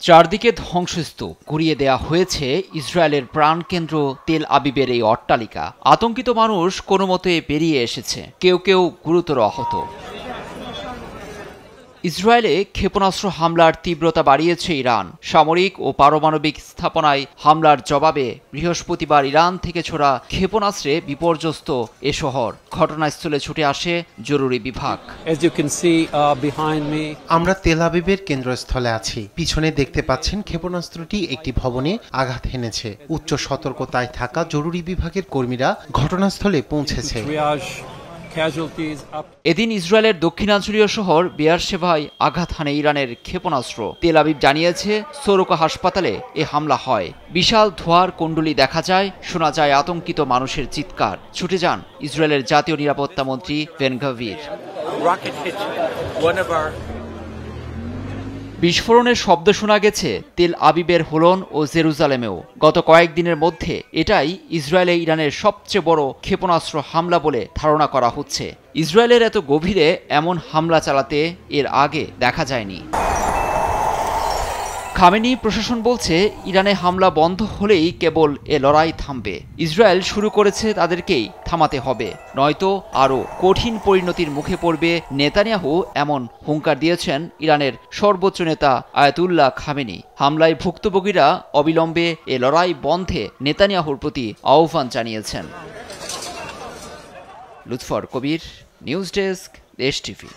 চারদিকে ধ্বংসস্তূপ গুড়িয়ে দেয়া হয়েছে ইসরায়েলের প্রাণকেন্দ্র তেল আবিবের এই অট্টালিকা। আতঙ্কিত মানুষ কোনো মতে বেরিয়ে এসেছে, কেউ কেউ গুরুতর আহত। ইসরায়েলে ক্ষেপণাস্ত্র হামলার তীব্রতা বাড়িয়েছে ইরান। সামরিক ও পারমাণবিক স্থাপনায় হামলার জবাবে বৃহস্পতিবার ইরান থেকে ছোড়া ক্ষেপণাস্ত্রে বিপর্যস্ত এ শহর। ঘটনাস্থলে ছুটে আসে জরুরি বিভাগ। আমরা তেল আবিবের কেন্দ্রস্থলে আছি। পিছনে দেখতে পাচ্ছেন ক্ষেপণাস্ত্রটি একটি ভবনে আঘাত হেনেছে। উচ্চ সতর্কতায় থাকা জরুরি বিভাগের কর্মীরা ঘটনাস্থলে পৌঁছেছে। এদিন ইসরায়েলের দক্ষিণাঞ্চলীয় শহর বেয়ারশেভায় আঘাত হানে ইরানের ক্ষেপণাস্ত্র। তেল আবিব জানিয়েছে সোরোকা হাসপাতালে এ হামলা হয়। বিশাল ধোঁয়ার কুণ্ডলী দেখা যায়, শোনা যায় আতঙ্কিত মানুষের চিৎকার। ছুটে যান ইসরায়েলের জাতীয় নিরাপত্তা মন্ত্রী বেন গাভির। বিস্ফোরণের শব্দ শোনা গেছে তেল আবিবের হোলন ও জেরুজালেমেও। গত কয়েকদিনের মধ্যে এটাই ইসরায়েলে ইরানের সবচেয়ে বড় ক্ষেপণাস্ত্র হামলা বলে ধারণা করা হচ্ছে। ইসরায়েলের এত গভীরে এমন হামলা চালাতে এর আগে দেখা যায়নি। খামেনি প্রশাসন বলছে ইরানে হামলা বন্ধ হলেই কেবল এ লড়াই থামবে। ইসরায়েল শুরু করেছে, তাদেরকেই থামাতে হবে, নয়তো আরও কঠিন পরিণতির মুখে পড়বে নেতানিয়াহু, এমন হুঙ্কার দিয়েছেন ইরানের সর্বোচ্চ নেতা আয়াতুল্লাহ খামেনি। হামলায় ভুক্তভোগীরা অবিলম্বে এ লড়াই বন্ধে নেতানিয়াহুর প্রতি আহ্বান জানিয়েছেন। লুৎফর কবির, নিউজ ডেস্ক, দেশ টিভি।